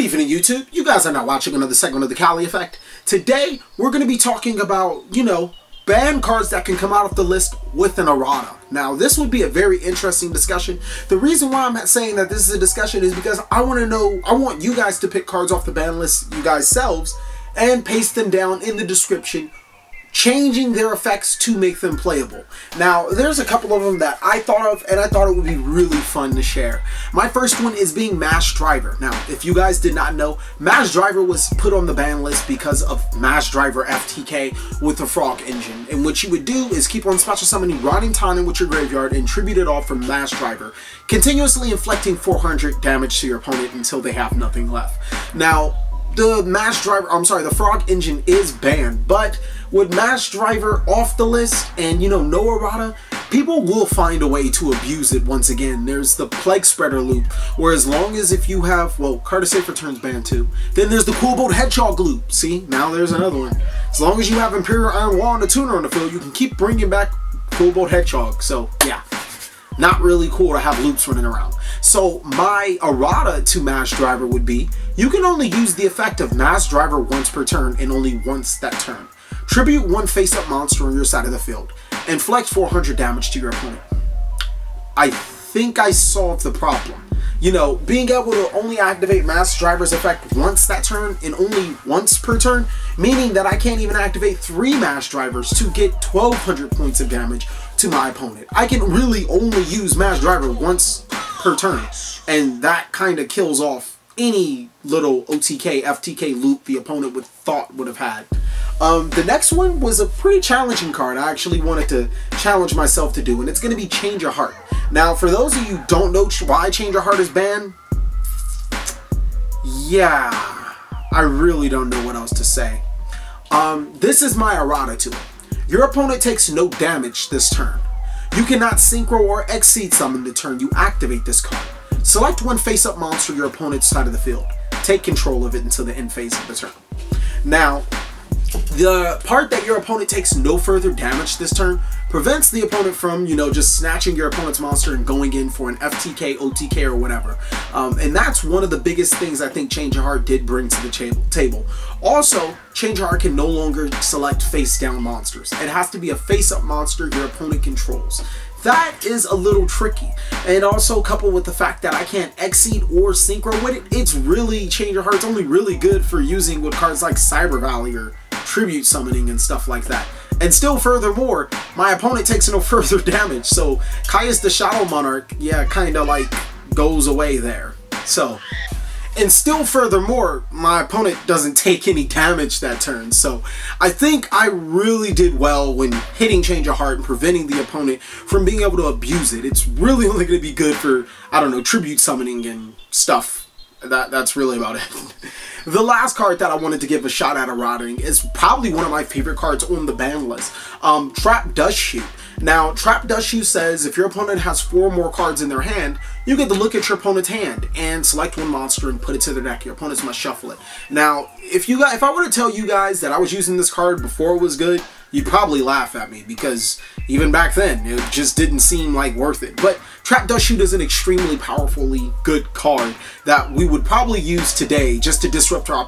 evening, YouTube. You guys are now watching another segment of the Cali Effect. Today, we're going to be talking about, banned cards that can come out of the list with an errata. Now, this would be a very interesting discussion. The reason why I'm saying that this is a discussion is because I want you guys to pick cards off the ban list you guys selves and paste them down in the description, changing their effects to make them playable. Now, there's a couple of them that I thought of, and I thought it would be really fun to share. My first one is being Mash Driver. Now, if you guys did not know, Mash Driver was put on the ban list because of Mash Driver FTK with the Frog engine. And what you would do is keep on special summoning Rotting Taunt with your graveyard and tribute it off from Mash Driver, continuously inflicting 400 damage to your opponent until they have nothing left. Now, the Frog engine is banned, but with Mash Driver off the list and, no errata, people will find a way to abuse it once again. There's the Plague Spreader loop, where as long as if you have, Card of Safer Turn's banned too. Then there's the Coolbolt Hedgehog loop. See, now there's another one. As long as you have Imperial Iron Wall and a Tuner on the field, you can keep bringing back Coolbolt Hedgehog. So, yeah. Not really cool to have loops running around. So my errata to Mash Driver would be, you can only use the effect of Mash Driver once per turn and only once that turn. Tribute one face-up monster on your side of the field. Inflict 400 damage to your opponent. I think I solved the problem. Being able to only activate Mash Driver's effect once that turn and only once per turn, meaning that I can't even activate 3 Mash Drivers to get 1200 points of damage to my opponent. I can really only use Mash Driver once per turn, and that kind of kills off any little OTK, FTK loop the opponent would have had. The next one was a pretty challenging card I actually wanted to challenge myself to do, and it's going to be Change of Heart. Now, for those of you who don't know why Change of Heart is banned, yeah, I really don't know what else to say. This is my errata to it. Your opponent takes no damage this turn. You cannot Synchro or Exceed Summon the turn you activate this card. Select one face-up monster your opponent's side of the field. Take control of it until the end phase of the turn. Now, the part that your opponent takes no further damage this turn prevents the opponent from, just snatching your opponent's monster and going in for an FTK, OTK, or whatever. And that's one of the biggest things I think Change of Heart did bring to the table. Also, Change of Heart can no longer select face-down monsters. It has to be a face-up monster your opponent controls. That is a little tricky, and also coupled with the fact that I can't Exceed or Synchro with it, it's really, Change of Heart's only really good for using with cards like Cyber Valley or Tribute Summoning and stuff like that. And still furthermore, my opponent takes no further damage, so Caius the Shadow Monarch, yeah, kinda like goes away there. So, and still furthermore, my opponent doesn't take any damage that turn. So I think I really did well when hitting Change of Heart and preventing the opponent from being able to abuse it. It's really only going to be good for, Tribute Summoning and stuff. That's really about it. The last card that I wanted to give a shot at errataing is probably one of my favorite cards on the ban list. Trap Dust Shoot. Now, Trap Dust Shoot says if your opponent has 4 more cards in their hand, you get to look at your opponent's hand and select one monster and put it to their deck. Your opponents must shuffle it. Now, if I were to tell you guys that I was using this card before it was good, you'd probably laugh at me because even back then, it just didn't seem like worth it. But Trap Dust Shoot is an extremely powerfully good card that we would probably use today just to disrupt our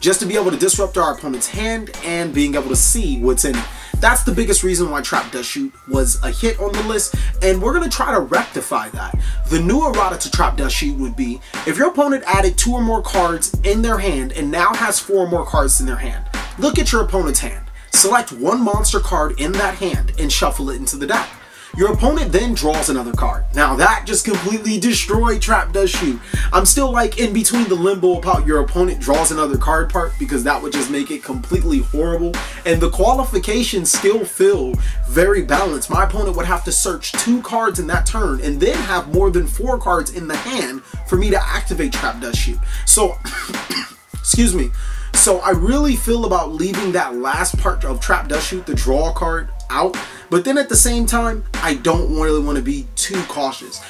just to be able to disrupt our opponent's hand and being able to see what's in it. That's the biggest reason why Trap Dust Shoot was a hit on the list, and we're going to try to rectify that. The new errata to Trap Dust Shoot would be, if your opponent added 2 or more cards in their hand and now has 4 or more cards in their hand, look at your opponent's hand. Select one monster card in that hand and shuffle it into the deck. Your opponent then draws another card. Now that just completely destroyed Trap Dust Shoot. I'm still like in between the limbo about your opponent draws another card part because that would just make it completely horrible. And the qualifications still feel very balanced. My opponent would have to search 2 cards in that turn and then have more than 4 cards in the hand for me to activate Trap Dust Shoot. So, excuse me. So I really feel about leaving that last part of Trap Dust Shoot, the draw card, out. But then at the same time, I don't really want to be too cautious.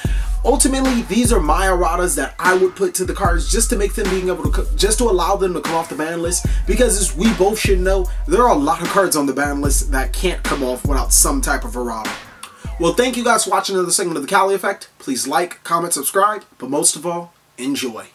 Ultimately, these are my erratas that I would put to the cards just to make them being able to, just to allow them to come off the ban list. Because as we both should know, there are a lot of cards on the ban list that can't come off without some type of errata. Well, thank you guys for watching another segment of the Cali Effect. Please like, comment, subscribe, but most of all, enjoy.